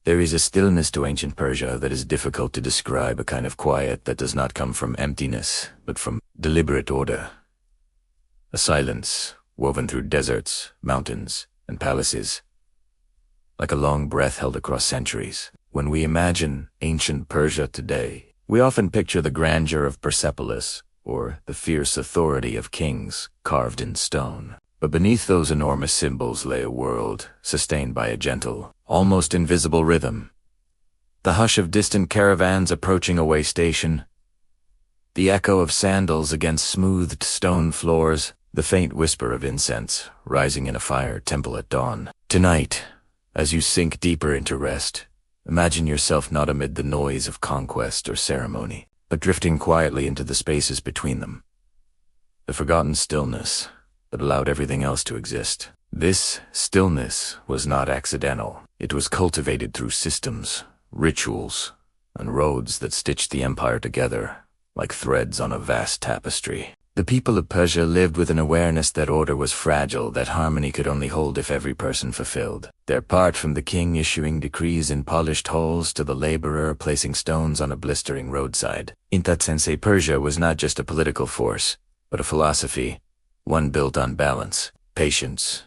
There is a stillness to ancient Persia that is difficult to describe, a kind of quiet that does not come from emptiness, but from deliberate order. A silence woven through deserts, mountains, and palaces, like a long breath held across centuries. When we imagine ancient Persia today, we often picture the grandeur of Persepolis or the fierce authority of kings carved in stone. But beneath those enormous symbols lay a world sustained by a gentle, almost invisible rhythm. The hush of distant caravans approaching a way station, the echo of sandals against smoothed stone floors, the faint whisper of incense rising in a fire temple at dawn. Tonight, as you sink deeper into rest, imagine yourself not amid the noise of conquest or ceremony, but drifting quietly into the spaces between them. The forgotten stillness that allowed everything else to exist. This stillness was not accidental. It was cultivated through systems, rituals, and roads that stitched the empire together like threads on a vast tapestry. The people of Persia lived with an awareness that order was fragile, that harmony could only hold if every person fulfilled their part, from the king issuing decrees in polished halls to the laborer placing stones on a blistering roadside. In that sense, Persia was not just a political force, but a philosophy, one built on balance, patience,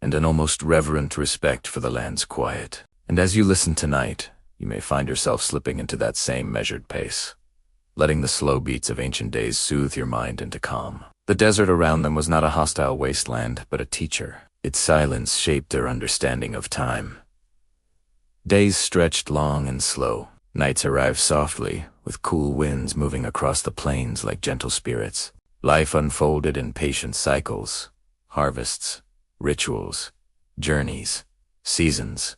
and an almost reverent respect for the land's quiet. And as you listen tonight, you may find yourself slipping into that same measured pace, letting the slow beats of ancient days soothe your mind into calm. The desert around them was not a hostile wasteland, but a teacher. Its silence shaped their understanding of time. Days stretched long and slow. Nights arrived softly, with cool winds moving across the plains like gentle spirits. Life unfolded in patient cycles, harvests, rituals, journeys, seasons.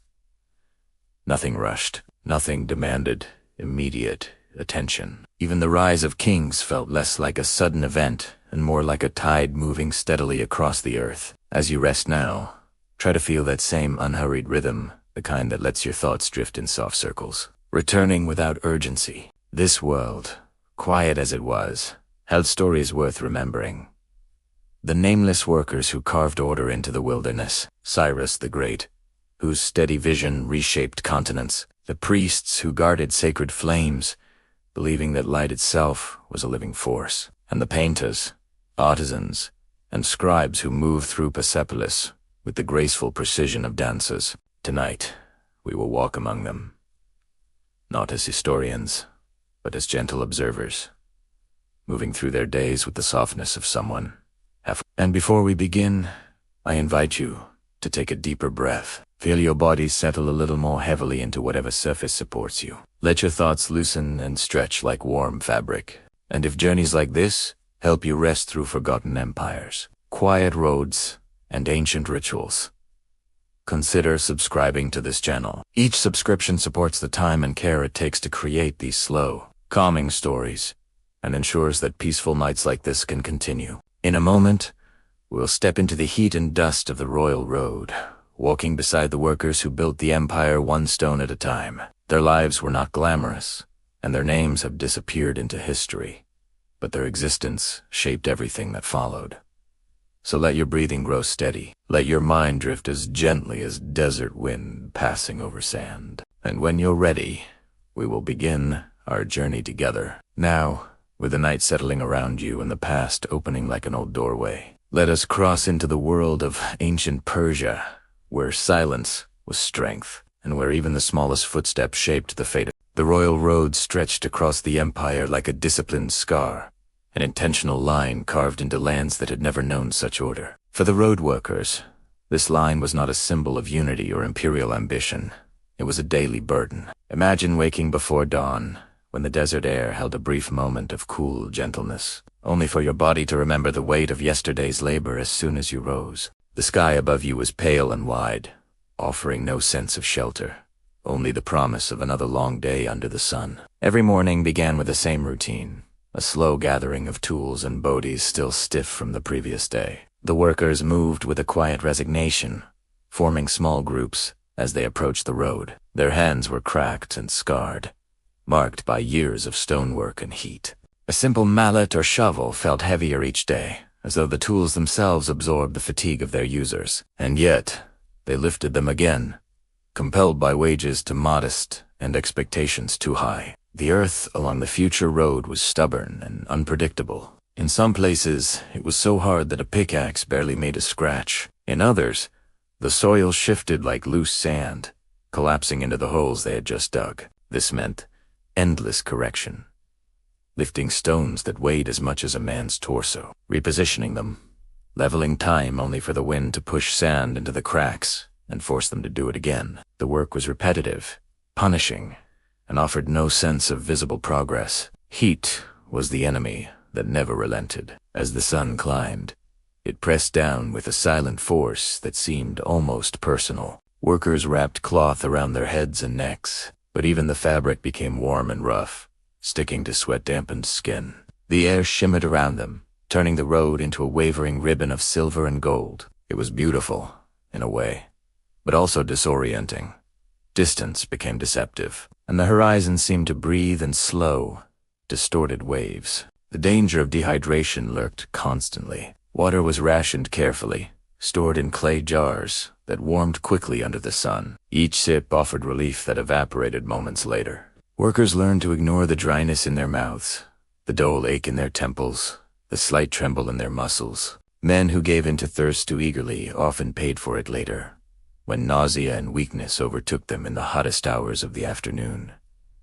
Nothing rushed, nothing demanded immediate attention. Even the rise of kings felt less like a sudden event and more like a tide moving steadily across the earth. As you rest now, try to feel that same unhurried rhythm, the kind that lets your thoughts drift in soft circles, returning without urgency. This world, quiet as it was, held stories worth remembering. The nameless workers who carved order into the wilderness, Cyrus the Great, whose steady vision reshaped continents, the priests who guarded sacred flames, believing that light itself was a living force, and the painters, artisans, and scribes who moved through Persepolis with the graceful precision of dancers. Tonight, we will walk among them, not as historians, but as gentle observers, moving through their days with the softness of someone. And before we begin, I invite you to take a deeper breath. Feel your body settle a little more heavily into whatever surface supports you. Let your thoughts loosen and stretch like warm fabric. And if journeys like this help you rest through forgotten empires, quiet roads, and ancient rituals, consider subscribing to this channel. Each subscription supports the time and care it takes to create these slow, calming stories, and ensures that peaceful nights like this can continue. In a moment, we'll step into the heat and dust of the royal road, walking beside the workers who built the empire one stone at a time. Their lives were not glamorous, and their names have disappeared into history, but their existence shaped everything that followed. So let your breathing grow steady. Let your mind drift as gently as desert wind passing over sand. And when you're ready, we will begin our journey together. Now, with the night settling around you and the past opening like an old doorway, let us cross into the world of ancient Persia, where silence was strength, and where even the smallest footstep shaped the fate. The royal road stretched across the empire like a disciplined scar, an intentional line carved into lands that had never known such order. For the road workers, this line was not a symbol of unity or imperial ambition. It was a daily burden. Imagine waking before dawn, when the desert air held a brief moment of cool gentleness, only for your body to remember the weight of yesterday's labor as soon as you rose. The sky above you was pale and wide, offering no sense of shelter, only the promise of another long day under the sun. Every morning began with the same routine, a slow gathering of tools and bodies still stiff from the previous day. The workers moved with a quiet resignation, forming small groups as they approached the road. Their hands were cracked and scarred, marked by years of stonework and heat. A simple mallet or shovel felt heavier each day, as though the tools themselves absorbed the fatigue of their users. And yet, they lifted them again, compelled by wages too modest and expectations too high. The earth along the future road was stubborn and unpredictable. In some places, it was so hard that a pickaxe barely made a scratch. In others, the soil shifted like loose sand, collapsing into the holes they had just dug. This meant endless correction, lifting stones that weighed as much as a man's torso, repositioning them, leveling time only for the wind to push sand into the cracks and force them to do it again. The work was repetitive, punishing, and offered no sense of visible progress. Heat was the enemy that never relented. As the sun climbed, it pressed down with a silent force that seemed almost personal. Workers wrapped cloth around their heads and necks, but even the fabric became warm and rough, sticking to sweat-dampened skin. The air shimmered around them, turning the road into a wavering ribbon of silver and gold. It was beautiful, in a way, but also disorienting. Distance became deceptive, and the horizon seemed to breathe in slow, distorted waves. The danger of dehydration lurked constantly. Water was rationed carefully, stored in clay jars that warmed quickly under the sun. Each sip offered relief that evaporated moments later. Workers learned to ignore the dryness in their mouths, the dull ache in their temples, the slight tremble in their muscles. Men who gave in to thirst too eagerly often paid for it later, when nausea and weakness overtook them in the hottest hours of the afternoon.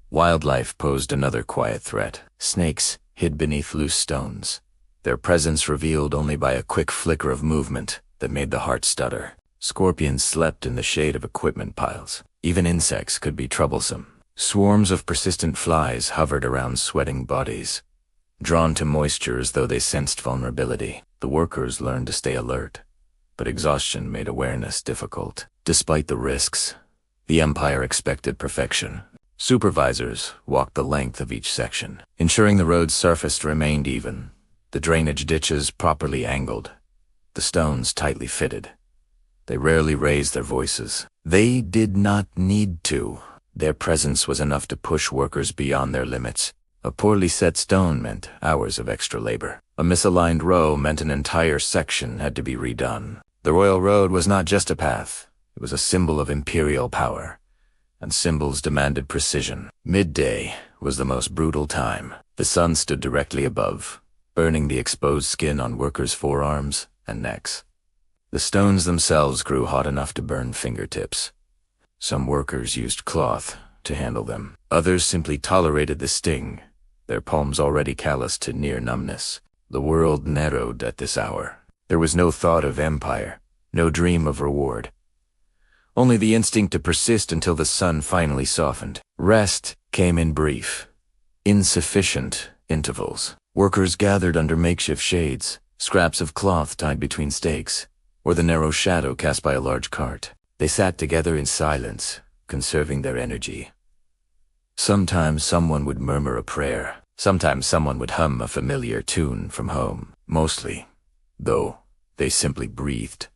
Wildlife posed another quiet threat. Snakes hid beneath loose stones, their presence revealed only by a quick flicker of movement that made the heart stutter. Scorpions slept in the shade of equipment piles. Even insects could be troublesome. Swarms of persistent flies hovered around sweating bodies, drawn to moisture as though they sensed vulnerability. The workers learned to stay alert, but exhaustion made awareness difficult. Despite the risks, the Empire expected perfection. Supervisors walked the length of each section, ensuring the road's surface remained even, the drainage ditches properly angled, the stones tightly fitted. They rarely raised their voices. They did not need to. Their presence was enough to push workers beyond their limits. A poorly set stone meant hours of extra labor. A misaligned row meant an entire section had to be redone. The Royal Road was not just a path. It was a symbol of imperial power, and symbols demanded precision. Midday was the most brutal time. The sun stood directly above, burning the exposed skin on workers' forearms and necks. The stones themselves grew hot enough to burn fingertips. Some workers used cloth to handle them. Others simply tolerated the sting, their palms already calloused to near numbness. The world narrowed at this hour. There was no thought of empire, no dream of reward. Only the instinct to persist until the sun finally softened. Rest came in brief, insufficient intervals. Workers gathered under makeshift shades, scraps of cloth tied between stakes, or the narrow shadow cast by a large cart. They sat together in silence, conserving their energy. Sometimes someone would murmur a prayer. Sometimes someone would hum a familiar tune from home. Mostly, though, they simply breathed,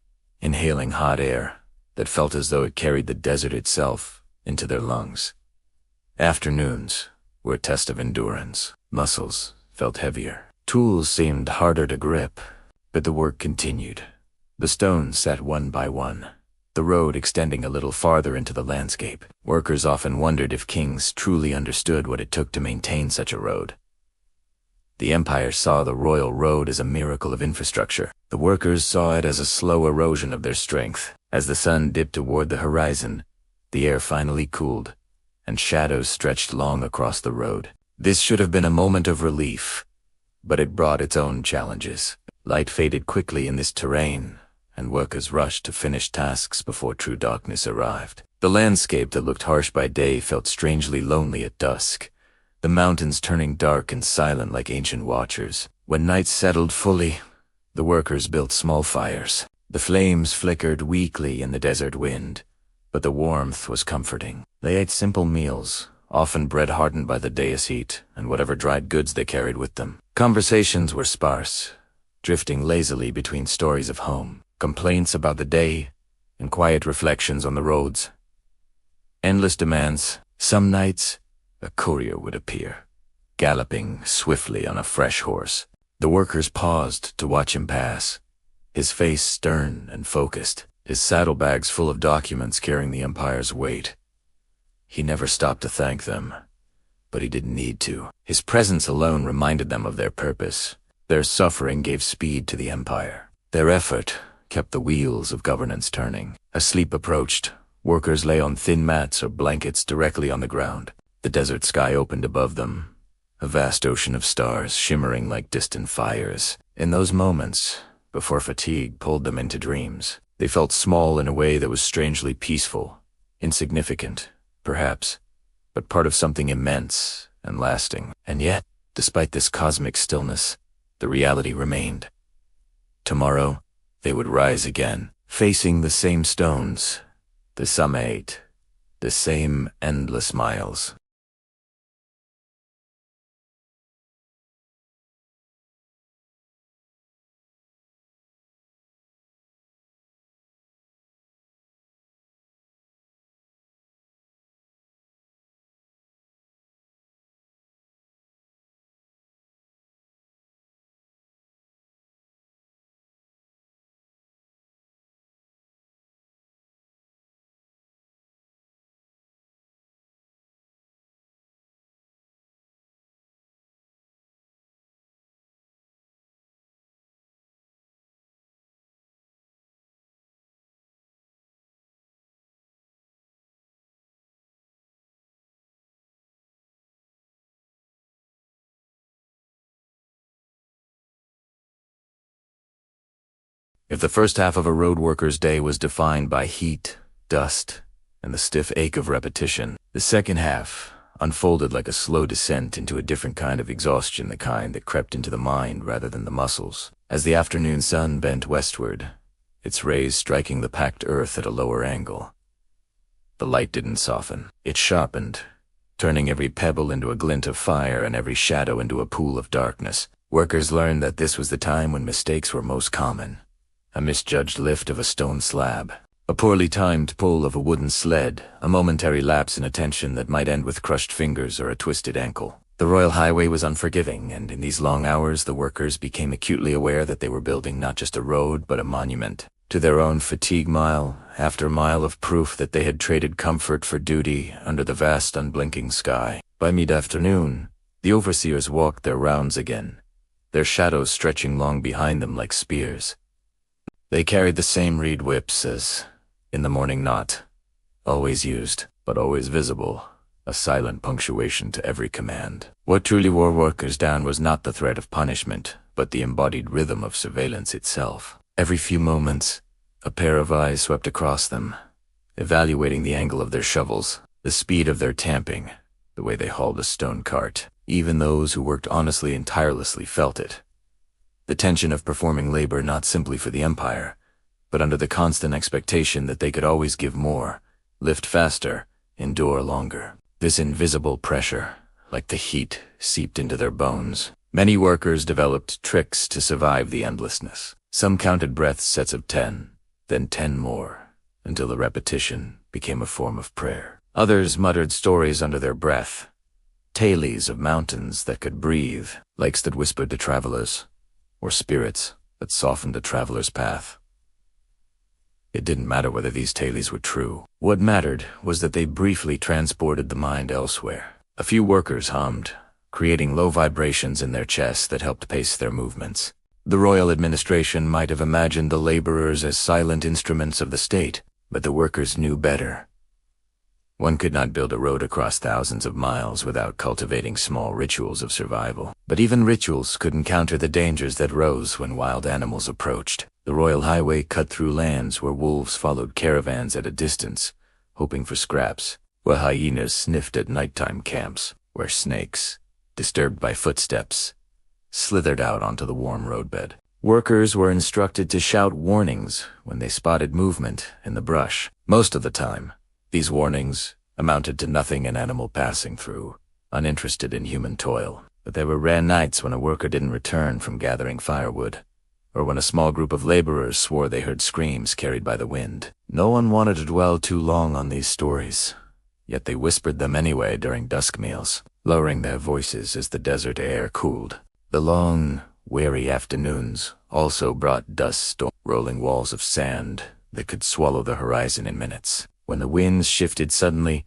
inhaling hot air that felt as though it carried the desert itself into their lungs. Afternoons were a test of endurance. Muscles felt heavier. Tools seemed harder to grip, but the work continued. The stones sat one by one, the road extending a little farther into the landscape. Workers often wondered if kings truly understood what it took to maintain such a road. The Empire saw the Royal Road as a miracle of infrastructure. The workers saw it as a slow erosion of their strength. As the sun dipped toward the horizon, the air finally cooled, and shadows stretched long across the road. This should have been a moment of relief, but it brought its own challenges. Light faded quickly in this terrain, and workers rushed to finish tasks before true darkness arrived. The landscape that looked harsh by day felt strangely lonely at dusk, the mountains turning dark and silent like ancient watchers. When night settled fully, the workers built small fires. The flames flickered weakly in the desert wind, but the warmth was comforting. They ate simple meals, often bread hardened by the day's heat, and whatever dried goods they carried with them. Conversations were sparse, drifting lazily between stories of home, complaints about the day, and quiet reflections on the roads. Endless demands. Some nights, a courier would appear, galloping swiftly on a fresh horse. The workers paused to watch him pass, his face stern and focused. his saddlebags full of documents carrying the Empire's weight. He never stopped to thank them, but he didn't need to. His presence alone reminded them of their purpose. Their suffering gave speed to the Empire. Their effort kept the wheels of governance turning. As sleep approached, workers lay on thin mats or blankets directly on the ground. The desert sky opened above them, a vast ocean of stars shimmering like distant fires. In those moments, before fatigue pulled them into dreams, they felt small in a way that was strangely peaceful, insignificant, perhaps, but part of something immense and lasting. And yet, despite this cosmic stillness, the reality remained. Tomorrow, they would rise again, facing the same stones, the summit, the same endless miles. If the first half of a road worker's day was defined by heat, dust, and the stiff ache of repetition, the second half unfolded like a slow descent into a different kind of exhaustion, the kind that crept into the mind rather than the muscles. As the afternoon sun bent westward, its rays striking the packed earth at a lower angle, the light didn't soften. It sharpened, turning every pebble into a glint of fire and every shadow into a pool of darkness. Workers learned that this was the time when mistakes were most common. A misjudged lift of a stone slab, a poorly timed pull of a wooden sled, a momentary lapse in attention that might end with crushed fingers or a twisted ankle. The Royal Highway was unforgiving, and in these long hours the workers became acutely aware that they were building not just a road but a monument to their own fatigue, mile after mile of proof that they had traded comfort for duty under the vast unblinking sky. By mid-afternoon, the overseers walked their rounds again, their shadows stretching long behind them like spears. They carried the same reed whips as in the morning, not always used, but always visible, a silent punctuation to every command. What truly wore workers down was not the threat of punishment, but the embodied rhythm of surveillance itself. Every few moments, a pair of eyes swept across them, evaluating the angle of their shovels, the speed of their tamping, the way they hauled a stone cart. Even those who worked honestly and tirelessly felt it. The tension of performing labor not simply for the Empire, but under the constant expectation that they could always give more, lift faster, endure longer. This invisible pressure, like the heat, seeped into their bones. Many workers developed tricks to survive the endlessness. Some counted breath sets of 10, then 10 more, until the repetition became a form of prayer. Others muttered stories under their breath, tales of mountains that could breathe, lakes that whispered to travelers, or spirits that softened a traveler's path. It didn't matter whether these tales were true. What mattered was that they briefly transported the mind elsewhere. A few workers hummed, creating low vibrations in their chests that helped pace their movements. The royal administration might have imagined the laborers as silent instruments of the state, but the workers knew better. One could not build a road across thousands of miles without cultivating small rituals of survival. But even rituals couldn't counter the dangers that rose when wild animals approached. The Royal Highway cut through lands where wolves followed caravans at a distance, hoping for scraps, where hyenas sniffed at nighttime camps, where snakes, disturbed by footsteps, slithered out onto the warm roadbed. Workers were instructed to shout warnings when they spotted movement in the brush. Most of the time, these warnings amounted to nothing an animal passing through, uninterested in human toil. But there were rare nights when a worker didn't return from gathering firewood, or when a small group of laborers swore they heard screams carried by the wind. No one wanted to dwell too long on these stories, yet they whispered them anyway during dusk meals, lowering their voices as the desert air cooled. The long, weary afternoons also brought dust storms, rolling walls of sand, that could swallow the horizon in minutes. When the winds shifted suddenly,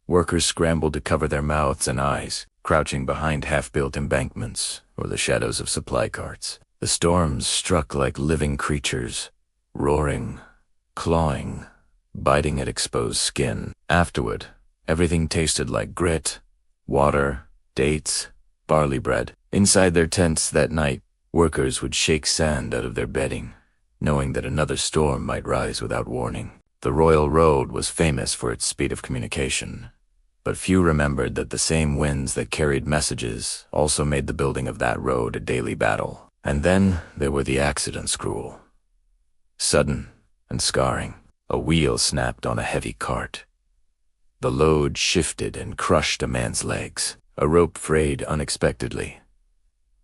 workers scrambled to cover their mouths and eyes, crouching behind half-built embankments or the shadows of supply carts. The storms struck like living creatures, roaring, clawing, biting at exposed skin. Afterward, everything tasted like grit, water, dates, barley bread. Inside their tents that night, workers would shake sand out of their bedding, knowing that another storm might rise without warning. The Royal Road was famous for its speed of communication, but few remembered that the same winds that carried messages also made the building of that road a daily battle. And then there were the accidents, cruel, sudden, and scarring. A wheel snapped on a heavy cart. The load shifted and crushed a man's legs. A rope frayed unexpectedly.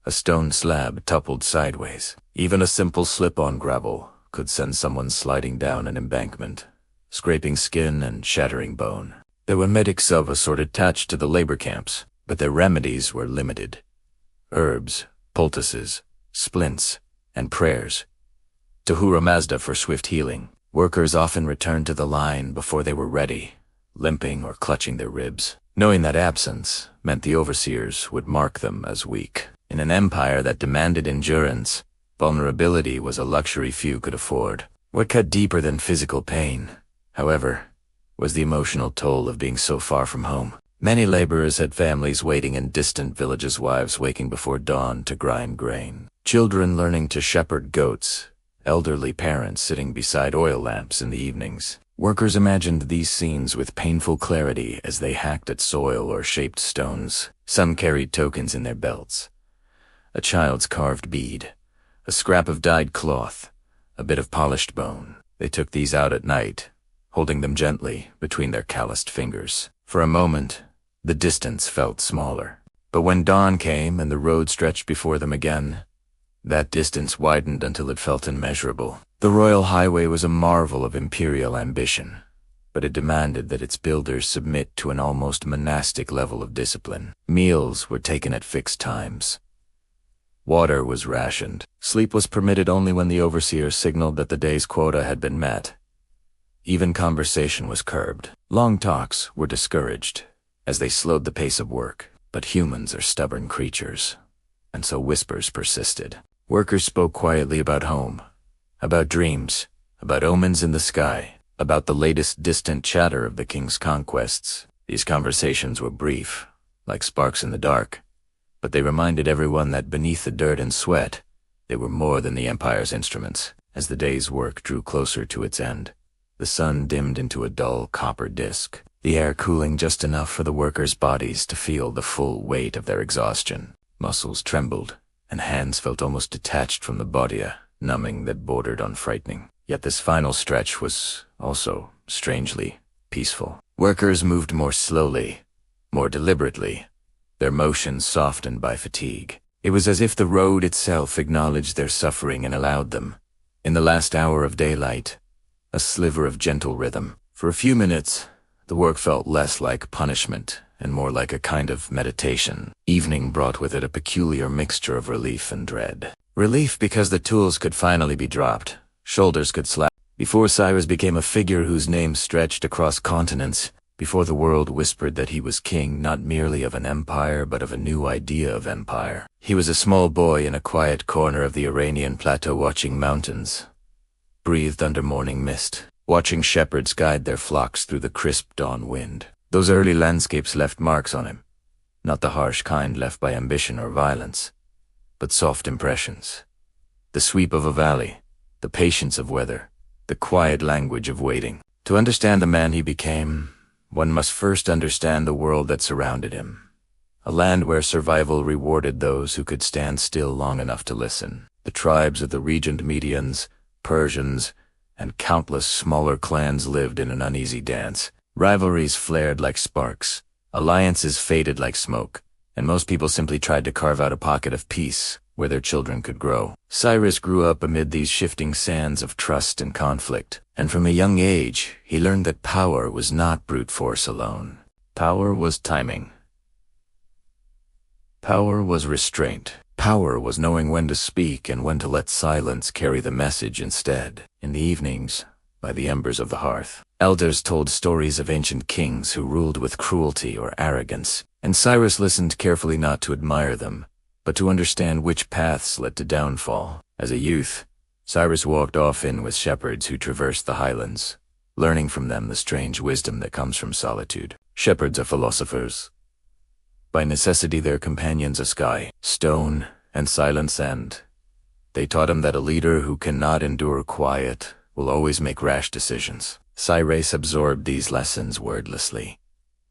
A stone slab toppled sideways. Even a simple slip on gravel could send someone sliding down an embankment, scraping skin and shattering bone. There were medics of a sort attached to the labor camps, but their remedies were limited. Herbs, poultices, splints, and prayers. Tahura Mazda for swift healing. Workers often returned to the line before they were ready, limping or clutching their ribs, knowing that absence meant the overseers would mark them as weak. In an empire that demanded endurance, vulnerability was a luxury few could afford. What cut deeper than physical pain, however, was the emotional toll of being so far from home. Many laborers had families waiting in distant villages, wives waking before dawn to grind grain, children learning to shepherd goats, elderly parents sitting beside oil lamps in the evenings. Workers imagined these scenes with painful clarity as they hacked at soil or shaped stones. Some carried tokens in their belts. A child's carved bead, a scrap of dyed cloth, a bit of polished bone. They took these out at night, holding them gently between their calloused fingers. For a moment, the distance felt smaller. But when dawn came and the road stretched before them again, that distance widened until it felt immeasurable. The royal highway was a marvel of imperial ambition, but it demanded that its builders submit to an almost monastic level of discipline. Meals were taken at fixed times. Water was rationed. Sleep was permitted only when the overseer signaled that the day's quota had been met. Even conversation was curbed. Long talks were discouraged, as they slowed the pace of work. But humans are stubborn creatures, and so whispers persisted. Workers spoke quietly about home, about dreams, about omens in the sky, about the latest distant chatter of the king's conquests. These conversations were brief, like sparks in the dark, but they reminded everyone that beneath the dirt and sweat, they were more than the empire's instruments. As the day's work drew closer to its end, the sun dimmed into a dull copper disk, the air cooling just enough for the workers' bodies to feel the full weight of their exhaustion. Muscles trembled, and hands felt almost detached from the body, a numbing that bordered on frightening. Yet this final stretch was also strangely peaceful. Workers moved more slowly, more deliberately, their motions softened by fatigue. It was as if the road itself acknowledged their suffering and allowed them, in the last hour of daylight, a sliver of gentle rhythm. For a few minutes, the work felt less like punishment and more like a kind of meditation. Evening brought with it a peculiar mixture of relief and dread. Relief because the tools could finally be dropped, shoulders could slack. Before Cyrus became a figure whose name stretched across continents, before the world whispered that he was king not merely of an empire but of a new idea of empire. He was a small boy in a quiet corner of the Iranian plateau watching mountains, breathed under morning mist, watching shepherds guide their flocks through the crisp dawn wind. Those early landscapes left marks on him, not the harsh kind left by ambition or violence, but soft impressions. The sweep of a valley, the patience of weather, the quiet language of waiting. To understand the man he became, one must first understand the world that surrounded him, a land where survival rewarded those who could stand still long enough to listen. The tribes of the regent Medians, Persians, and countless smaller clans lived in an uneasy dance. Rivalries flared like sparks, alliances faded like smoke, and most people simply tried to carve out a pocket of peace where their children could grow. Cyrus grew up amid these shifting sands of trust and conflict, and from a young age he learned that power was not brute force alone. Power was timing. Power was restraint. Power was knowing when to speak and when to let silence carry the message instead. In the evenings, by the embers of the hearth. Elders told stories of ancient kings who ruled with cruelty or arrogance, and Cyrus listened carefully not to admire them, but to understand which paths led to downfall. As a youth, Cyrus walked often with shepherds who traversed the highlands, learning from them the strange wisdom that comes from solitude. Shepherds are philosophers. By necessity their companions are sky, stone, and silent sand. They taught him that a leader who cannot endure quiet will always make rash decisions. Cyrus absorbed these lessons wordlessly,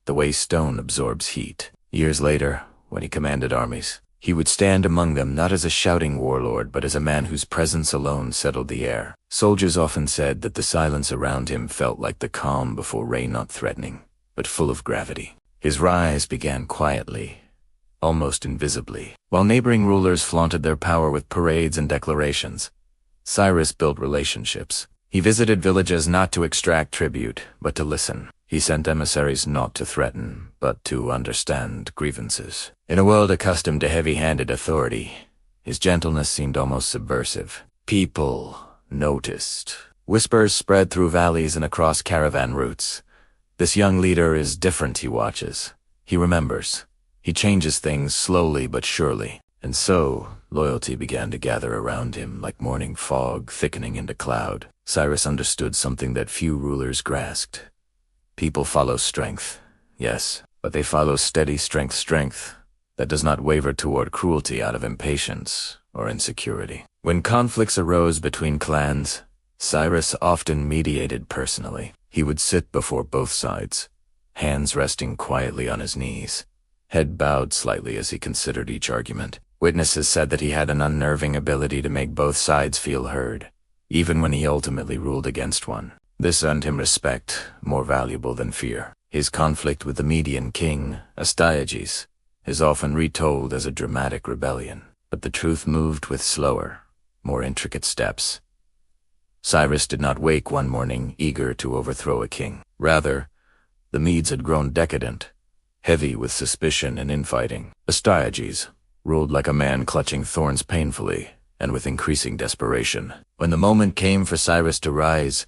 the way stone absorbs heat. Years later, when he commanded armies, he would stand among them not as a shouting warlord, but as a man whose presence alone settled the air. Soldiers often said that the silence around him felt like the calm before rain, not threatening, but full of gravity. His rise began quietly, almost invisibly. While neighboring rulers flaunted their power with parades and declarations, Cyrus built relationships. He visited villages not to extract tribute, but to listen. He sent emissaries not to threaten, but to understand grievances. In a world accustomed to heavy-handed authority, his gentleness seemed almost subversive. People noticed. Whispers spread through valleys and across caravan routes. This young leader is different, he watches. He remembers. He changes things slowly but surely. And so, loyalty began to gather around him like morning fog thickening into cloud. Cyrus understood something that few rulers grasped. People follow strength, yes, but they follow steady strength that does not waver toward cruelty out of impatience or insecurity. When conflicts arose between clans, Cyrus often mediated personally. He would sit before both sides, hands resting quietly on his knees, head bowed slightly as he considered each argument. Witnesses said that he had an unnerving ability to make both sides feel heard, even when he ultimately ruled against one. This earned him respect, more valuable than fear. His conflict with the Median king, Astyages, is often retold as a dramatic rebellion, but the truth moved with slower, more intricate steps. Cyrus did not wake one morning eager to overthrow a king. Rather, the Medes had grown decadent, heavy with suspicion and infighting. Astyages ruled like a man clutching thorns painfully and with increasing desperation. When the moment came for Cyrus to rise,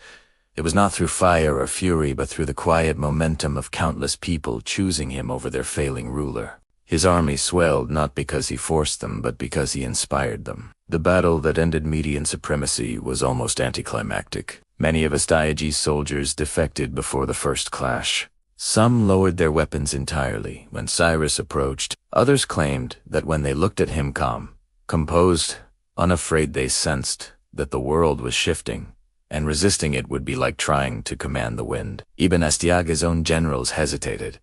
it was not through fire or fury, but through the quiet momentum of countless people choosing him over their failing ruler. His army swelled not because he forced them, but because he inspired them. The battle that ended Median supremacy was almost anticlimactic. Many of Astyages' soldiers defected before the first clash. Some lowered their weapons entirely when Cyrus approached. Others claimed that when they looked at him calm, composed, unafraid, they sensed that the world was shifting, and resisting it would be like trying to command the wind. Even Astyages' own generals hesitated,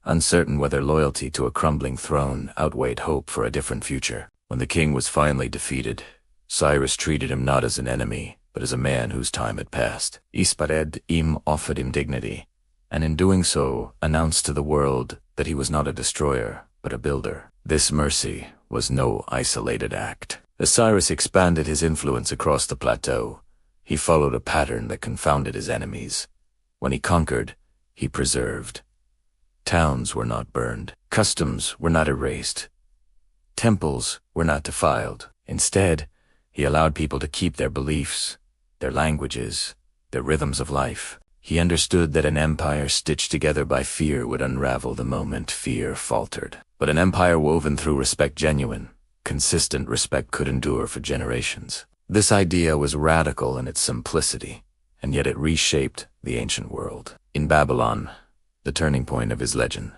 uncertain whether loyalty to a crumbling throne outweighed hope for a different future. When the king was finally defeated, Cyrus treated him not as an enemy, but as a man whose time had passed. Ispared im offered him dignity, and in doing so announced to the world that he was not a destroyer, but a builder. This mercy was no isolated act. As Cyrus expanded his influence across the plateau, he followed a pattern that confounded his enemies. When he conquered, he preserved. Towns were not burned. Customs were not erased. Temples were not defiled. Instead, he allowed people to keep their beliefs, their languages, their rhythms of life. He understood that an empire stitched together by fear would unravel the moment fear faltered. But an empire woven through respect, genuine, consistent respect, could endure for generations. This idea was radical in its simplicity, and yet it reshaped the ancient world. In Babylon, the turning point of his legend,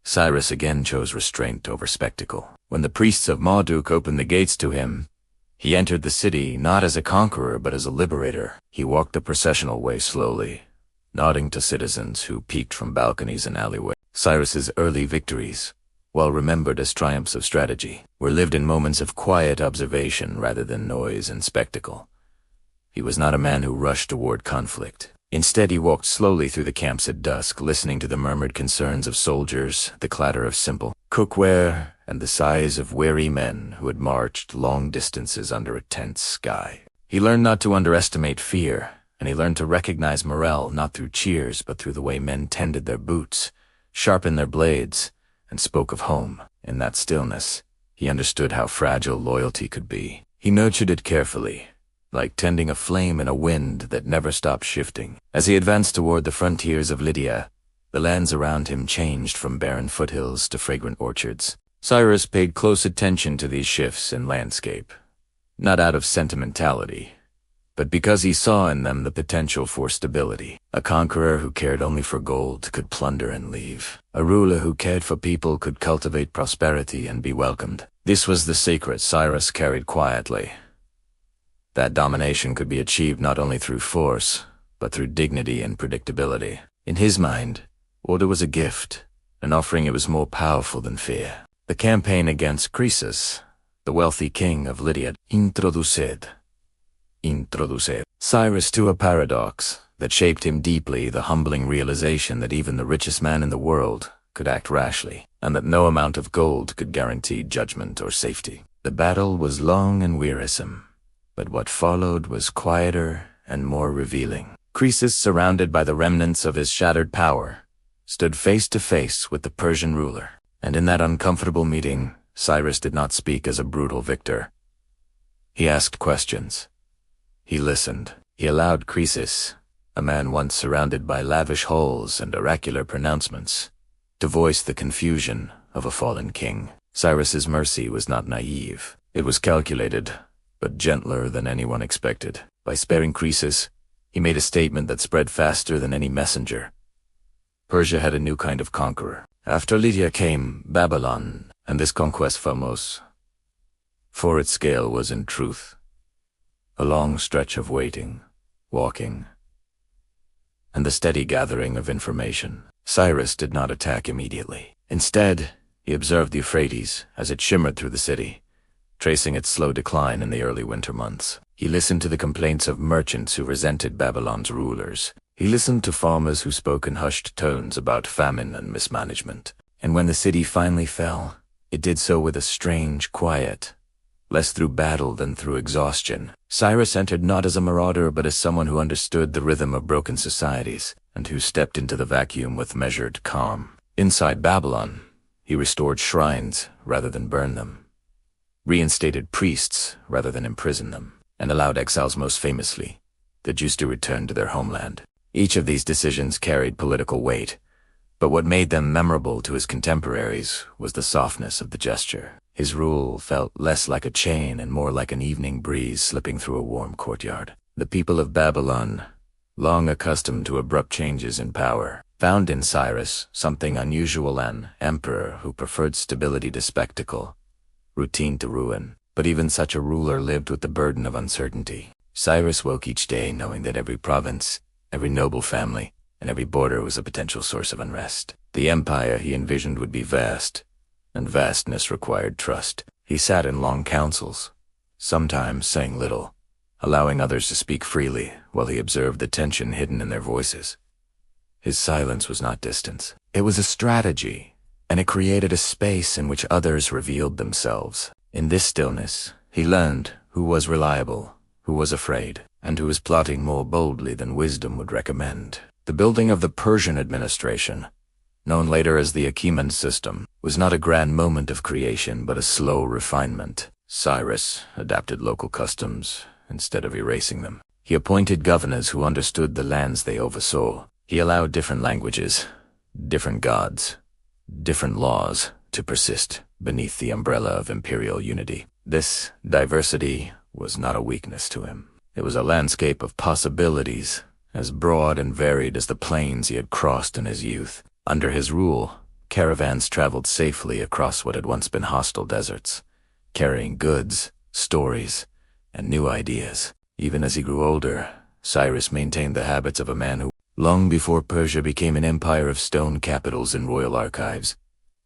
Cyrus again chose restraint over spectacle. When the priests of Marduk opened the gates to him, he entered the city not as a conqueror but as a liberator. He walked the processional way slowly, nodding to citizens who peeked from balconies and alleyways. Cyrus's early victories, well remembered as triumphs of strategy, were lived in moments of quiet observation rather than noise and spectacle. He was not a man who rushed toward conflict. Instead, he walked slowly through the camps at dusk, listening to the murmured concerns of soldiers, the clatter of simple cookware, and the sighs of weary men who had marched long distances under a tense sky. He learned not to underestimate fear, and he learned to recognize morale not through cheers but through the way men tended their boots, sharpened their blades, and spoke of home. In that stillness, he understood how fragile loyalty could be. He nurtured it carefully, like tending a flame in a wind that never stopped shifting. As he advanced toward the frontiers of Lydia, the lands around him changed from barren foothills to fragrant orchards. Cyrus paid close attention to these shifts in landscape, not out of sentimentality, but because he saw in them the potential for stability. A conqueror who cared only for gold could plunder and leave. A ruler who cared for people could cultivate prosperity and be welcomed. This was the secret Cyrus carried quietly. That domination could be achieved not only through force, but through dignity and predictability. In his mind, order was a gift, an offering it was more powerful than fear. The campaign against Croesus, the wealthy king of Lydia, introduced Cyrus to a paradox that shaped him deeply, the humbling realization that even the richest man in the world could act rashly, and that no amount of gold could guarantee judgment or safety. The battle was long and wearisome, but what followed was quieter and more revealing. Croesus, surrounded by the remnants of his shattered power, stood face to face with the Persian ruler. And in that uncomfortable meeting, Cyrus did not speak as a brutal victor. He asked questions. He listened. He allowed Croesus, a man once surrounded by lavish halls and oracular pronouncements, to voice the confusion of a fallen king. Cyrus's mercy was not naive. It was calculated, but gentler than anyone expected. By sparing Croesus, he made a statement that spread faster than any messenger. Persia had a new kind of conqueror. After Lydia came Babylon, and this conquest famous, for its scale was in truth a long stretch of waiting, walking, and the steady gathering of information. Cyrus did not attack immediately. Instead, he observed the Euphrates as it shimmered through the city, tracing its slow decline in the early winter months. He listened to the complaints of merchants who resented Babylon's rulers. He listened to farmers who spoke in hushed tones about famine and mismanagement. And when the city finally fell, it did so with a strange quiet, less through battle than through exhaustion. Cyrus entered not as a marauder but as someone who understood the rhythm of broken societies, and who stepped into the vacuum with measured calm. Inside Babylon, he restored shrines rather than burned them, reinstated priests rather than imprisoned them, and allowed exiles, most famously the Jews, to return to their homeland. Each of these decisions carried political weight, but what made them memorable to his contemporaries was the softness of the gesture. His rule felt less like a chain and more like an evening breeze slipping through a warm courtyard. The people of Babylon, long accustomed to abrupt changes in power, found in Cyrus something unusual, an emperor who preferred stability to spectacle, routine to ruin. But even such a ruler lived with the burden of uncertainty. Cyrus woke each day knowing that every province, every noble family, and every border was a potential source of unrest. The empire he envisioned would be vast, and vastness required trust. He sat in long councils, sometimes saying little, allowing others to speak freely while he observed the tension hidden in their voices. His silence was not distance. It was a strategy, and it created a space in which others revealed themselves. In this stillness, he learned who was reliable, who was afraid, and who was plotting more boldly than wisdom would recommend. The building of the Persian administration, known later as the Achaemenid system, was not a grand moment of creation but a slow refinement. Cyrus adapted local customs instead of erasing them. He appointed governors who understood the lands they oversaw. He allowed different languages, different gods, different laws to persist beneath the umbrella of imperial unity. This diversity was not a weakness to him. It was a landscape of possibilities, as broad and varied as the plains he had crossed in his youth. Under his rule, caravans traveled safely across what had once been hostile deserts, carrying goods, stories, and new ideas. Even as he grew older, Cyrus maintained the habits of a man who, long before Persia became an empire of stone capitals and royal archives,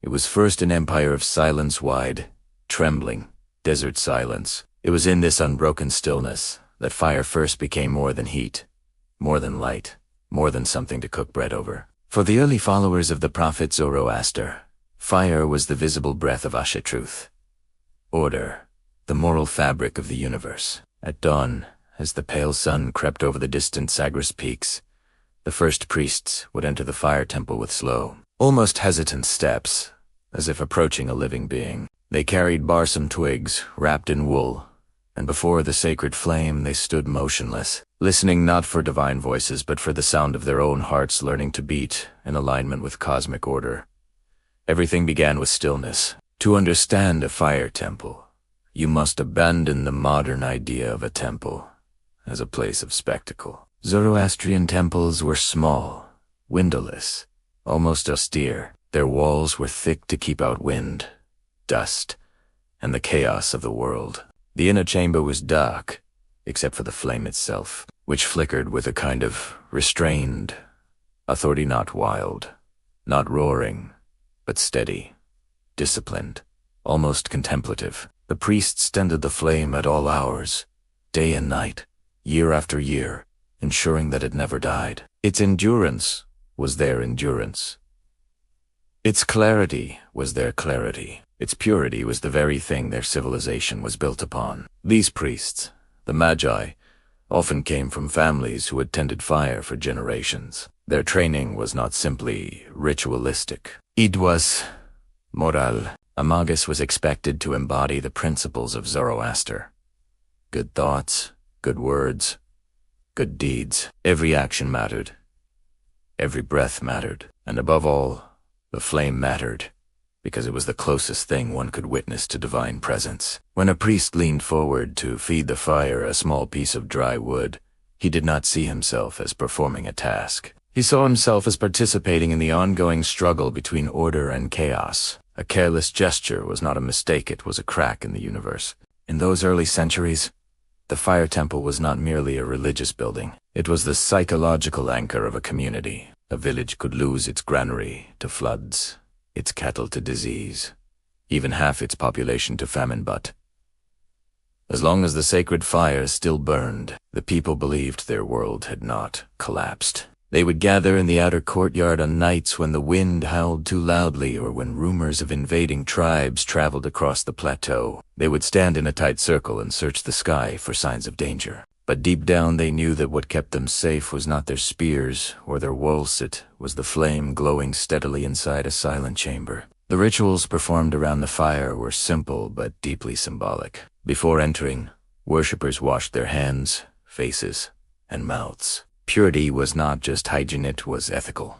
it was first an empire of silence-wide, trembling, desert silence. It was in this unbroken stillness that fire first became more than heat, more than light, more than something to cook bread over. For the early followers of the prophet Zoroaster, fire was the visible breath of Asha truth, order, the moral fabric of the universe. At dawn, as the pale sun crept over the distant Sagres peaks, the first priests would enter the fire temple with slow, almost hesitant steps, as if approaching a living being. They carried balsam twigs wrapped in wool, and before the sacred flame they stood motionless, listening not for divine voices but for the sound of their own hearts learning to beat in alignment with cosmic order. Everything began with stillness. To understand a fire temple, you must abandon the modern idea of a temple as a place of spectacle. Zoroastrian temples were small, windowless, almost austere. Their walls were thick to keep out wind, dust, and the chaos of the world. The inner chamber was dark, except for the flame itself, which flickered with a kind of restrained authority, not wild, not roaring, but steady, disciplined, almost contemplative. The priests tended the flame at all hours, day and night, year after year, ensuring that it never died. Its endurance was their endurance. Its clarity was their clarity. Its purity was the very thing their civilization was built upon. These priests, the Magi, often came from families who had tended fire for generations. Their training was not simply ritualistic. It was moral. A magus was expected to embody the principles of Zoroaster. Good thoughts, good words, good deeds. Every action mattered. Every breath mattered. And above all, the flame mattered, because it was the closest thing one could witness to divine presence. When a priest leaned forward to feed the fire a small piece of dry wood, he did not see himself as performing a task. He saw himself as participating in the ongoing struggle between order and chaos. A careless gesture was not a mistake, it was a crack in the universe. In those early centuries, the fire temple was not merely a religious building. It was the psychological anchor of a community. A village could lose its granary to floods, its cattle to disease, even half its population to famine, but as long as the sacred fire still burned, the people believed their world had not collapsed. They would gather in the outer courtyard on nights when the wind howled too loudly or when rumors of invading tribes traveled across the plateau. They would stand in a tight circle and search the sky for signs of danger. But deep down they knew that what kept them safe was not their spears or their walls, it was the flame glowing steadily inside a silent chamber. The rituals performed around the fire were simple but deeply symbolic. Before entering, worshippers washed their hands, faces, and mouths. Purity was not just hygiene, it was ethical.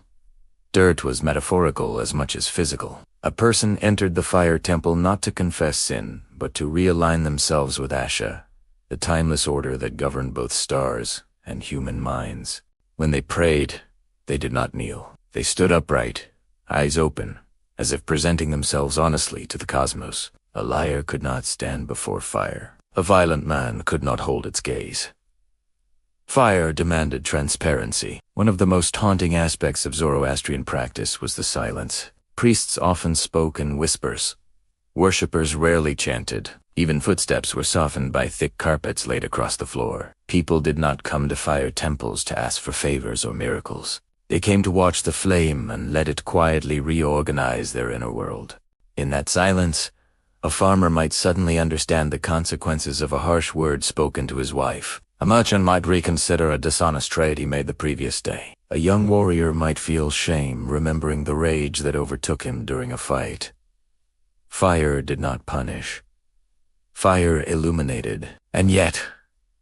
Dirt was metaphorical as much as physical. A person entered the fire temple not to confess sin, but to realign themselves with Asha, the timeless order that governed both stars and human minds. When they prayed, they did not kneel. They stood upright, eyes open, as if presenting themselves honestly to the cosmos. A liar could not stand before fire. A violent man could not hold its gaze. Fire demanded transparency. One of the most haunting aspects of Zoroastrian practice was the silence. Priests often spoke in whispers. Worshippers rarely chanted. Even footsteps were softened by thick carpets laid across the floor. People did not come to fire temples to ask for favors or miracles. They came to watch the flame and let it quietly reorganize their inner world. In that silence, a farmer might suddenly understand the consequences of a harsh word spoken to his wife. A merchant might reconsider a dishonest trade he made the previous day. A young warrior might feel shame remembering the rage that overtook him during a fight. Fire did not punish. Fire illuminated. And yet,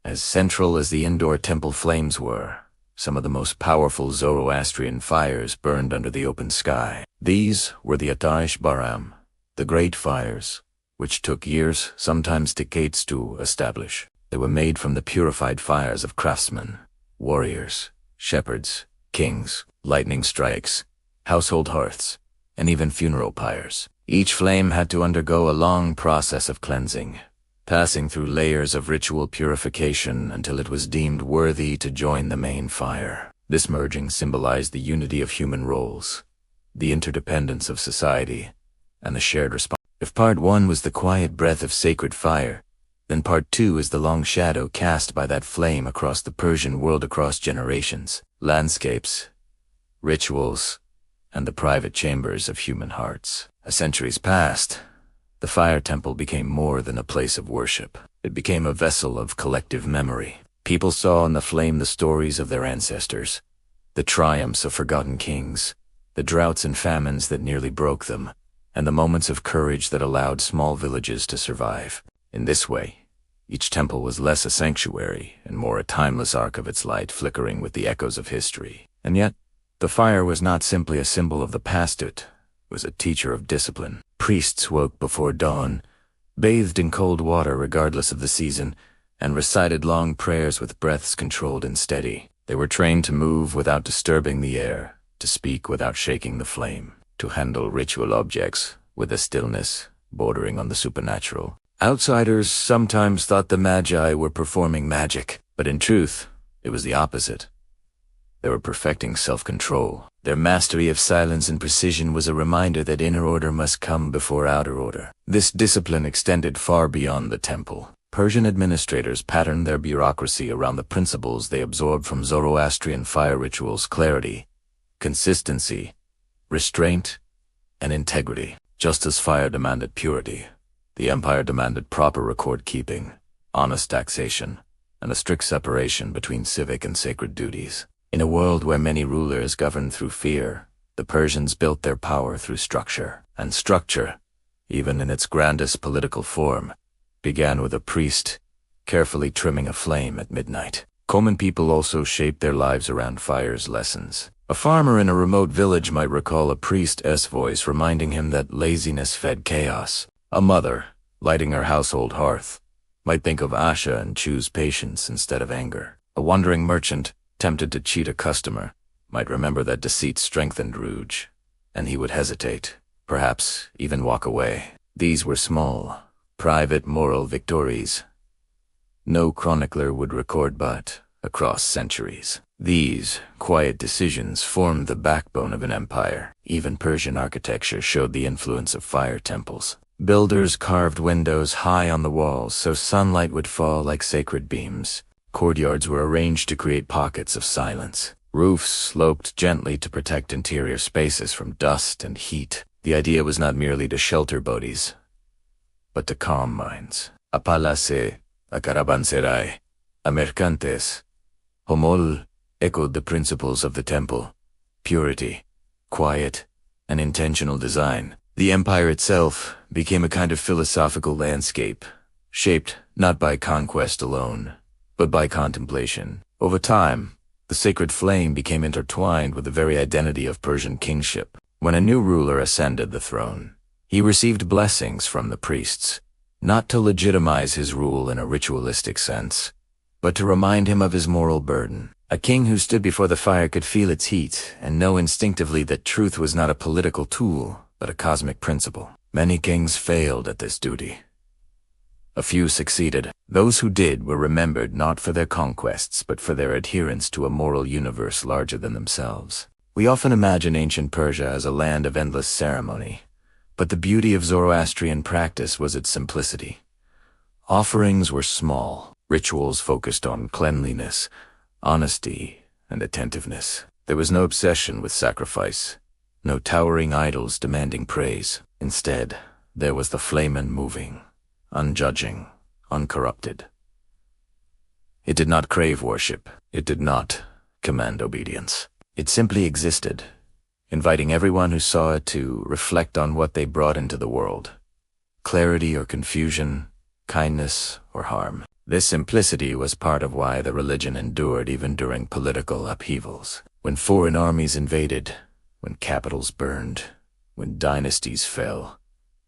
as central as the indoor temple flames were, some of the most powerful Zoroastrian fires burned under the open sky. These were the Atash Baram, the great fires, which took years, sometimes decades, to establish. They were made from the purified fires of craftsmen, warriors, shepherds, kings, lightning strikes, household hearths, and even funeral pyres. Each flame had to undergo a long process of cleansing, passing through layers of ritual purification until it was deemed worthy to join the main fire. This merging symbolized the unity of human roles, the interdependence of society, and the shared responsibility. If part 1 was the quiet breath of sacred fire, then part 2 is the long shadow cast by that flame across the Persian world, across generations, landscapes, rituals, and the private chambers of human hearts. As centuries passed, the fire temple became more than a place of worship. It became a vessel of collective memory. People saw in the flame the stories of their ancestors, the triumphs of forgotten kings, the droughts and famines that nearly broke them, and the moments of courage that allowed small villages to survive. In this way, Each temple was less a sanctuary and more a timeless arc of its light flickering with the echoes of history. And yet, the fire was not simply a symbol of the past, it was a teacher of discipline. Priests woke before dawn, bathed in cold water regardless of the season, and recited long prayers with breaths controlled and steady. They were trained to move without disturbing the air, to speak without shaking the flame, to handle ritual objects with a stillness bordering on the supernatural. Outsiders sometimes thought the Magi were performing magic, but in truth, it was the opposite. They were perfecting self-control. Their mastery of silence and precision was a reminder that inner order must come before outer order. This discipline extended far beyond the temple. Persian administrators patterned their bureaucracy around the principles they absorbed from Zoroastrian fire rituals: clarity, consistency, restraint, and integrity. Just as fire demanded purity, the empire demanded proper record-keeping, honest taxation, and a strict separation between civic and sacred duties. In a world where many rulers governed through fear, the Persians built their power through structure. And structure, even in its grandest political form, began with a priest carefully trimming a flame at midnight. Common people also shaped their lives around fire's lessons. A farmer in a remote village might recall a priest's voice reminding him that laziness fed chaos. A mother, lighting her household hearth, might think of Asha and choose patience instead of anger. A wandering merchant, tempted to cheat a customer, might remember that deceit strengthened Rouge, and he would hesitate, perhaps even walk away. These were small, private moral victories no chronicler would record, but across centuries, these quiet decisions formed the backbone of an empire. Even Persian architecture showed the influence of fire temples. Builders carved windows high on the walls so sunlight would fall like sacred beams. Courtyards were arranged to create pockets of silence. Roofs sloped gently to protect interior spaces from dust and heat. The idea was not merely to shelter bodies, but to calm minds. A palace, a caravanserai, a mercantes, Homol echoed the principles of the temple: purity, quiet, and intentional design. The empire itself became a kind of philosophical landscape, shaped not by conquest alone, but by contemplation. Over time, the sacred flame became intertwined with the very identity of Persian kingship. When a new ruler ascended the throne, he received blessings from the priests, not to legitimize his rule in a ritualistic sense, but to remind him of his moral burden. A king who stood before the fire could feel its heat and know instinctively that truth was not a political tool, but a cosmic principle. Many kings failed at this duty. A few succeeded. Those who did were remembered not for their conquests, but for their adherence to a moral universe larger than themselves. We often imagine ancient Persia as a land of endless ceremony, but the beauty of Zoroastrian practice was its simplicity. Offerings were small, rituals focused on cleanliness, honesty, and attentiveness. There was no obsession with sacrifice, no towering idols demanding praise. Instead, there was the flame unmoving, unjudging, uncorrupted. It did not crave worship. It did not command obedience. It simply existed, inviting everyone who saw it to reflect on what they brought into the world: clarity or confusion, kindness or harm. This simplicity was part of why the religion endured even during political upheavals. When foreign armies invaded, when capitals burned, when dynasties fell,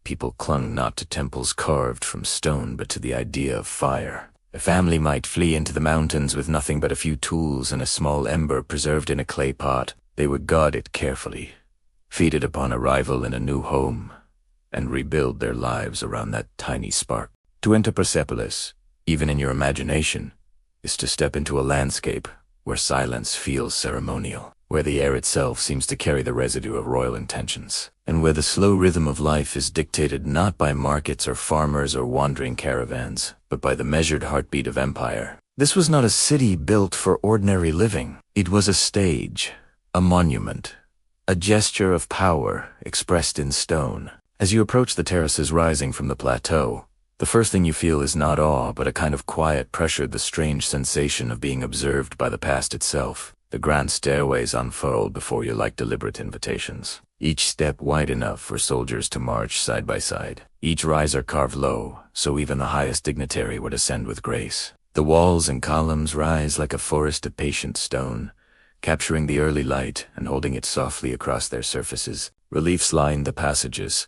people clung not to temples carved from stone but to the idea of fire. A family might flee into the mountains with nothing but a few tools and a small ember preserved in a clay pot. They would guard it carefully, feed it upon arrival in a new home, and rebuild their lives around that tiny spark. To enter Persepolis, even in your imagination, is to step into a landscape where silence feels ceremonial, where the air itself seems to carry the residue of royal intentions, and where the slow rhythm of life is dictated not by markets or farmers or wandering caravans, but by the measured heartbeat of empire. This was not a city built for ordinary living. It was a stage, a monument, a gesture of power expressed in stone. As you approach the terraces rising from the plateau, the first thing you feel is not awe, but a kind of quiet pressure, the strange sensation of being observed by the past itself. The grand stairways unfurled before you like deliberate invitations. each step wide enough for soldiers to march side by side, each riser carved low, so even the highest dignitary would ascend with grace. The walls and columns rise like a forest of patient stone, capturing the early light and holding it softly across their surfaces. Reliefs line the passages,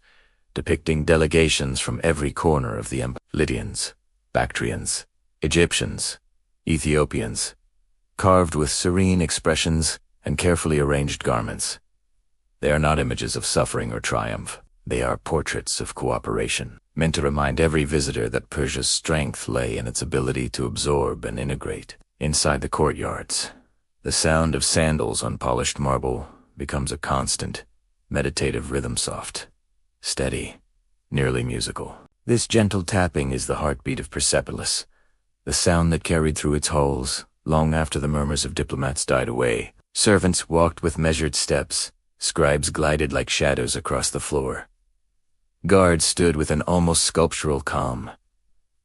depicting delegations from every corner of the empire. Lydians, Bactrians, Egyptians, Ethiopians, carved with serene expressions and carefully arranged garments. They are not images of suffering or triumph. They are portraits of cooperation, meant to remind every visitor that Persia's strength lay in its ability to absorb and integrate. Inside the courtyards, the sound of sandals on polished marble becomes a constant, meditative rhythm, soft, steady, nearly musical. This gentle tapping is the heartbeat of Persepolis, the sound that carried through its halls long after the murmurs of diplomats died away. Servants walked with measured steps, scribes glided like shadows across the floor. Guards stood with an almost sculptural calm.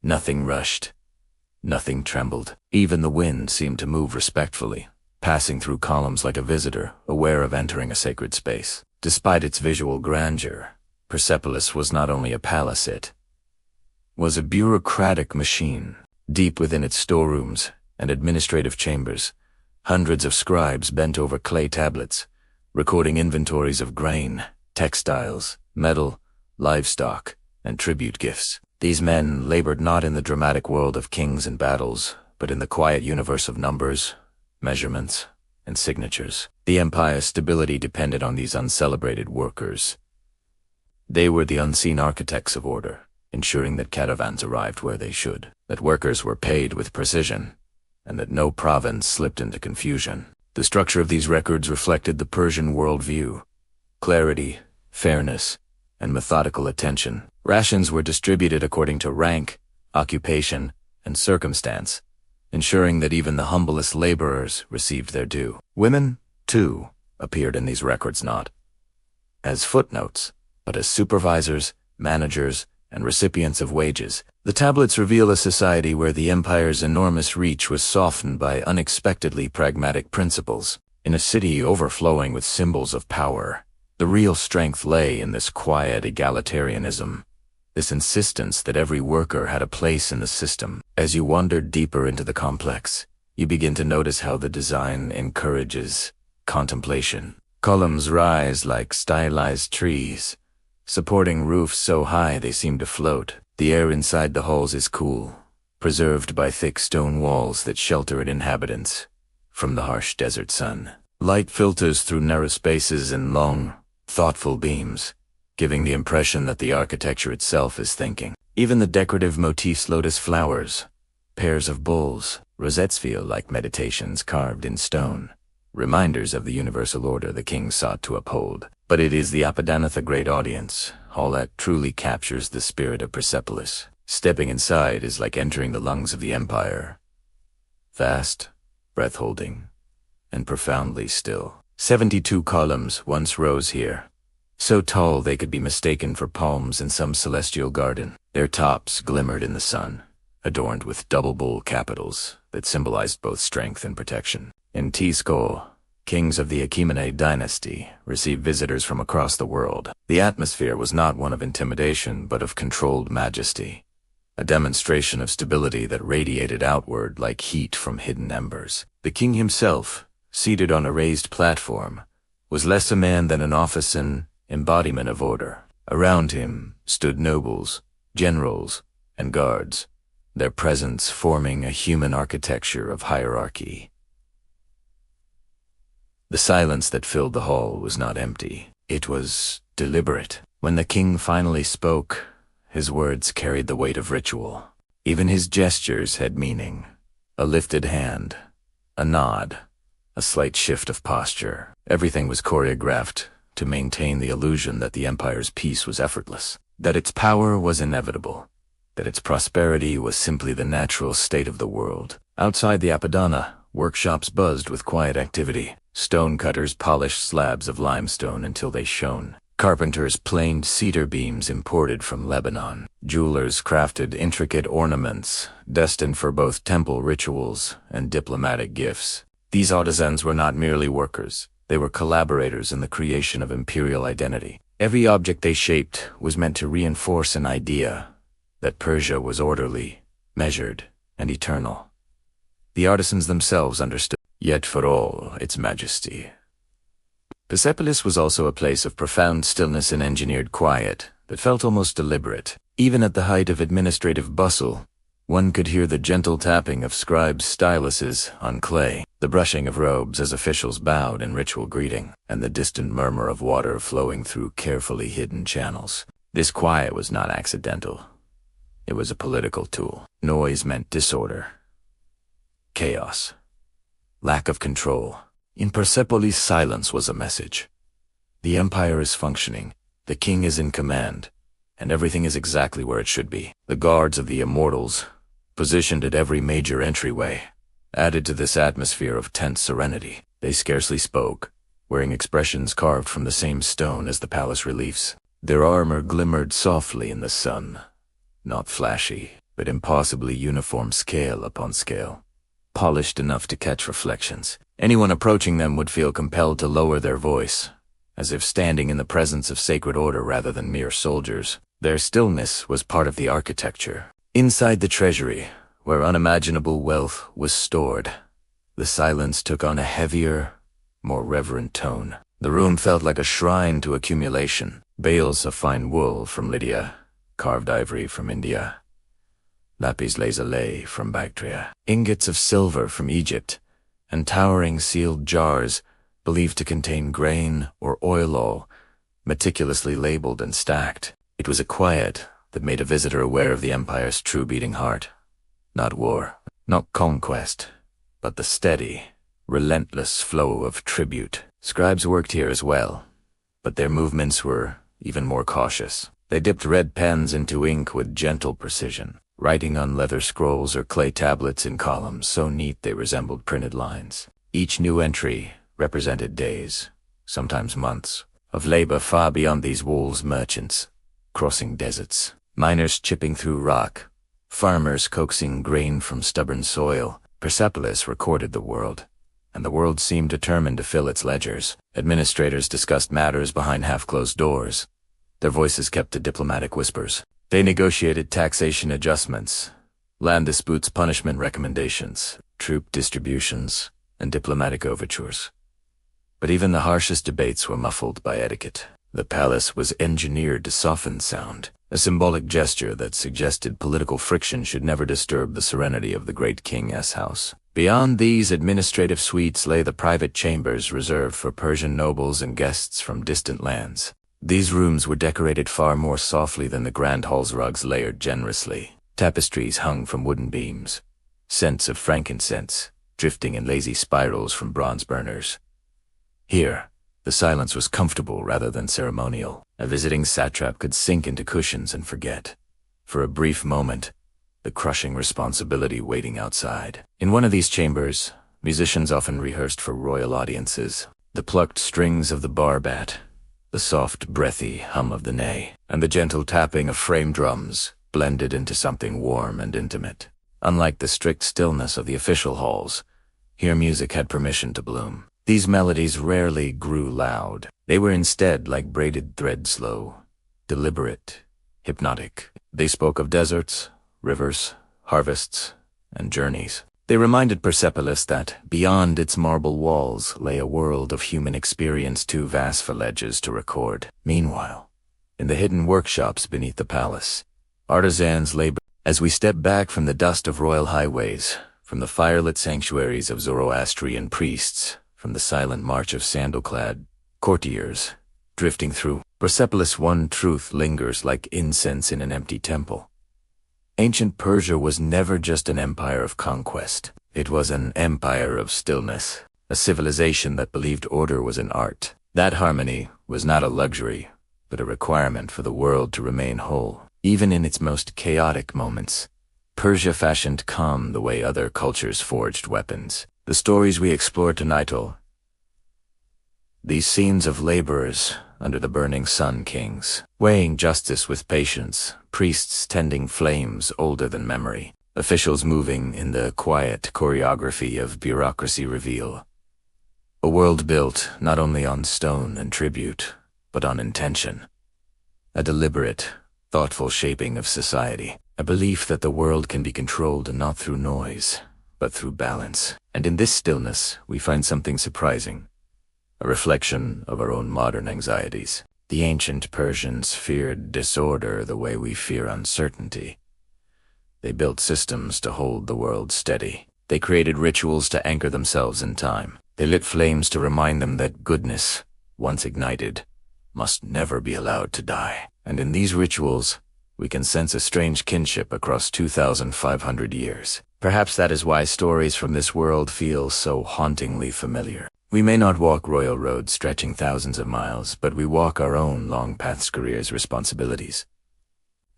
Nothing rushed, nothing trembled. Even the wind seemed to move respectfully, passing through columns like a visitor, aware of entering a sacred space. Despite its visual grandeur, Persepolis was not only a palace, it was a bureaucratic machine. Deep within its storerooms and administrative chambers, hundreds of scribes bent over clay tablets, recording inventories of grain, textiles, metal, livestock, and tribute gifts. These men labored not in the dramatic world of kings and battles, but in the quiet universe of numbers, measurements, and signatures. The empire's stability depended on these uncelebrated workers. They were the unseen architects of order, ensuring that caravans arrived where they should, that workers were paid with precision, and that no province slipped into confusion. The structure of these records reflected the Persian worldview: clarity, fairness, and methodical attention. Rations were distributed according to rank, occupation, and circumstance, ensuring that even the humblest laborers received their due. Women, too, appeared in these records not as footnotes, but as supervisors, managers, and recipients of wages. The tablets reveal a society where the empire's enormous reach was softened by unexpectedly pragmatic principles. In a city overflowing with symbols of power, the real strength lay in this quiet egalitarianism, this insistence that every worker had a place in the system. As you wander deeper into the complex, you begin to notice how the design encourages contemplation. Columns rise like stylized trees, supporting roofs so high they seem to float. The air inside the halls is cool, preserved by thick stone walls that shelter its inhabitants from the harsh desert sun. Light filters through narrow spaces in long, thoughtful beams, giving the impression that the architecture itself is thinking. Even the decorative motifs, lotus flowers, pairs of bulls, rosettes, feel like meditations carved in stone, reminders of the universal order the king sought to uphold. But it is the Apadana, the great audience hall, that truly captures the spirit of Persepolis. Stepping inside is like entering the lungs of the empire. Vast, breath-holding, and profoundly still. 72 columns once rose here, so tall they could be mistaken for palms in some celestial garden. Their tops glimmered in the sun, adorned with double bull capitals that symbolized both strength and protection. In T-Skol, kings of the Achaemenid dynasty received visitors from across the world. The atmosphere was not one of intimidation, but of controlled majesty, a demonstration of stability that radiated outward like heat from hidden embers. The king himself, seated on a raised platform, was less a man than an office and embodiment of order. Around him stood nobles, generals, and guards, their presence forming a human architecture of hierarchy. The silence that filled the hall was not empty. It was deliberate. When the king finally spoke, his words carried the weight of ritual. Even his gestures had meaning. A lifted hand, a nod, a slight shift of posture. Everything was choreographed to maintain the illusion that the empire's peace was effortless, that its power was inevitable, that its prosperity was simply the natural state of the world. Outside the Apadana, workshops buzzed with quiet activity. Stonecutters polished slabs of limestone until they shone. Carpenters planed cedar beams imported from Lebanon. Jewelers crafted intricate ornaments destined for both temple rituals and diplomatic gifts. These artisans were not merely workers. They were collaborators in the creation of imperial identity. Every object they shaped was meant to reinforce an idea that Persia was orderly, measured, and eternal. The artisans themselves understood, yet for all its majesty. Persepolis was also a place of profound stillness and engineered quiet that felt almost deliberate. Even at the height of administrative bustle, one could hear the gentle tapping of scribes' styluses on clay, the brushing of robes as officials bowed in ritual greeting, and the distant murmur of water flowing through carefully hidden channels. This quiet was not accidental. It was a political tool. Noise meant disorder, chaos, lack of control. In Persepolis, silence was a message. The empire is functioning, the king is in command, and everything is exactly where it should be. The guards of the immortals, positioned at every major entryway, added to this atmosphere of tense serenity. They scarcely spoke, wearing expressions carved from the same stone as the palace reliefs. Their armor glimmered softly in the sun, not flashy, but impossibly uniform scale upon scale, polished enough to catch reflections. Anyone approaching them would feel compelled to lower their voice, as if standing in the presence of sacred order rather than mere soldiers. Their stillness was part of the architecture. Inside the treasury, where unimaginable wealth was stored, the silence took on a heavier, more reverent tone. The room felt like a shrine to accumulation. Bales of fine wool from Lydia, carved ivory from India, lapis lazuli from Bactria, ingots of silver from Egypt, and towering sealed jars believed to contain grain or oil, meticulously labeled and stacked. It was a quiet that made a visitor aware of the empire's true beating heart. Not war, not conquest, but the steady, relentless flow of tribute. Scribes worked here as well, but their movements were even more cautious. They dipped red pens into ink with gentle precision, writing on leather scrolls or clay tablets in columns so neat they resembled printed lines. Each new entry represented days, sometimes months, of labor far beyond these walls. Merchants crossing deserts, miners chipping through rock, farmers coaxing grain from stubborn soil. Persepolis recorded the world, and the world seemed determined to fill its ledgers. Administrators discussed matters behind half-closed doors, their voices kept to diplomatic whispers. They negotiated taxation adjustments, land disputes, punishment recommendations, troop distributions, and diplomatic overtures. But even the harshest debates were muffled by etiquette. The palace was engineered to soften sound, a symbolic gesture that suggested political friction should never disturb the serenity of the great king's house. Beyond these administrative suites lay the private chambers reserved for Persian nobles and guests from distant lands. These rooms were decorated far more softly than the grand hall's rugs layered generously. Tapestries hung from wooden beams, scents of frankincense drifting in lazy spirals from bronze burners. Here, the silence was comfortable rather than ceremonial. A visiting satrap could sink into cushions and forget, for a brief moment, the crushing responsibility waiting outside. In one of these chambers, musicians often rehearsed for royal audiences. The plucked strings of the barbat, the soft, breathy hum of the ney, and the gentle tapping of frame drums blended into something warm and intimate. Unlike the strict stillness of the official halls, here music had permission to bloom. These melodies rarely grew loud. They were instead like braided thread, slow, deliberate, hypnotic. They spoke of deserts, rivers, harvests, and journeys. They reminded Persepolis that beyond its marble walls lay a world of human experience too vast for ledges to record. Meanwhile, in the hidden workshops beneath the palace, artisans labored. As we step back from the dust of royal highways, from the firelit sanctuaries of Zoroastrian priests, from the silent march of sandal-clad courtiers drifting through Persepolis, one truth lingers like incense in an empty temple. Ancient Persia was never just an empire of conquest. It was an empire of stillness, a civilization that believed order was an art. That harmony was not a luxury, but a requirement for the world to remain whole. Even in its most chaotic moments, Persia fashioned calm the way other cultures forged weapons. The stories we explore tonight, these scenes of laborers under the burning sun kings, weighing justice with patience, priests tending flames older than memory, officials moving in the quiet choreography of bureaucracy, reveal A world built not only on stone and tribute, but on intention. A deliberate, thoughtful shaping of society. A belief that the world can be controlled not through noise, but through balance. And in this stillness, we find something surprising. A reflection of our own modern anxieties. The ancient Persians feared disorder the way we fear uncertainty. They built systems to hold the world steady. They created rituals to anchor themselves in time. They lit flames to remind them that goodness, once ignited, must never be allowed to die. And in these rituals, we can sense a strange kinship across 2,500 years. Perhaps that is why stories from this world feel so hauntingly familiar. We may not walk royal roads stretching thousands of miles, but we walk our own long paths, careers, responsibilities.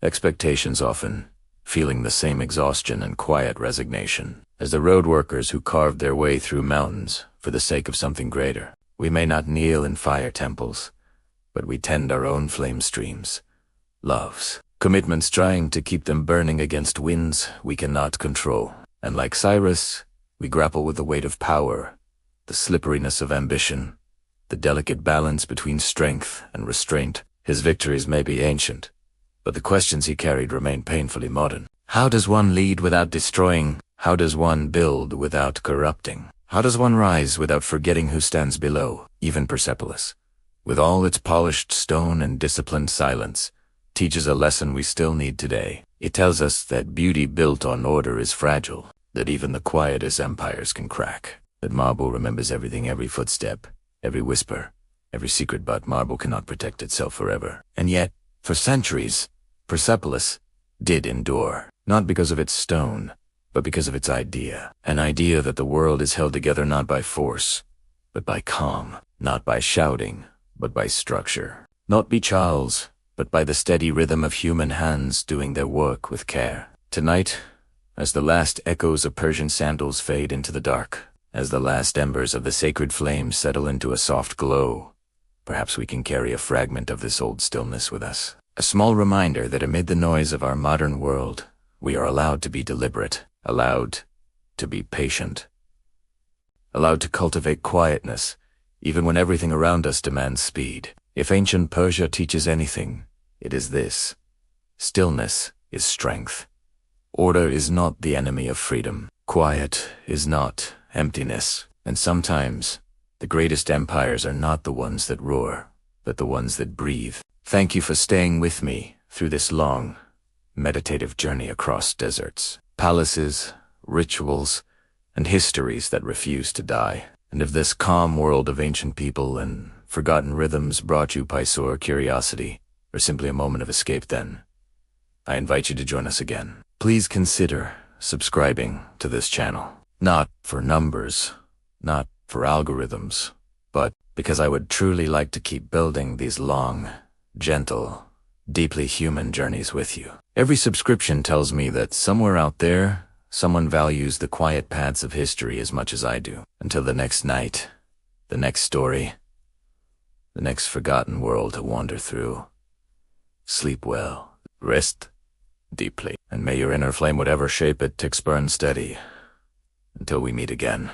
Expectations often feeling the same exhaustion and quiet resignation as the road workers who carved their way through mountains for the sake of something greater. We may not kneel in fire temples, but we tend our own flame streams, loves, commitments, trying to keep them burning against winds we cannot control. And like Cyrus, we grapple with the weight of power, the slipperiness of ambition, the delicate balance between strength and restraint. His victories may be ancient, but the questions he carried remain painfully modern. How does one lead without destroying? How does one build without corrupting? How does one rise without forgetting who stands below? Even Persepolis, with all its polished stone and disciplined silence, teaches a lesson we still need today. It tells us that beauty built on order is fragile, that even the quietest empires can crack, that marble remembers everything, every footstep, every whisper, every secret, but marble cannot protect itself forever. And yet, for centuries, Persepolis did endure, not because of its stone, but because of its idea. An idea that the world is held together not by force, but by calm, not by shouting, but by structure. Not by Charles, but by the steady rhythm of human hands doing their work with care. Tonight, as the last echoes of Persian sandals fade into the dark, as the last embers of the sacred flame settle into a soft glow, perhaps we can carry a fragment of this old stillness with us. A small reminder that amid the noise of our modern world, we are allowed to be deliberate, allowed to be patient, allowed to cultivate quietness, even when everything around us demands speed. If ancient Persia teaches anything, it is this: stillness is strength. Order is not the enemy of freedom. Quiet is not emptiness. And sometimes, the greatest empires are not the ones that roar, but the ones that breathe. Thank you for staying with me through this long, meditative journey across deserts, palaces, rituals, and histories that refuse to die. And if this calm world of ancient people and forgotten rhythms brought you Mysore curiosity, or simply a moment of escape, then I invite you to join us again. Please consider subscribing to this channel. Not for numbers, not for algorithms, but because I would truly like to keep building these long, gentle, deeply human journeys with you. Every subscription tells me that somewhere out there, someone values the quiet paths of history as much as I do. Until the next night, the next story, the next forgotten world to wander through. Sleep well, rest deeply, and may your inner flame, whatever shape it takes, burn steady until we meet again.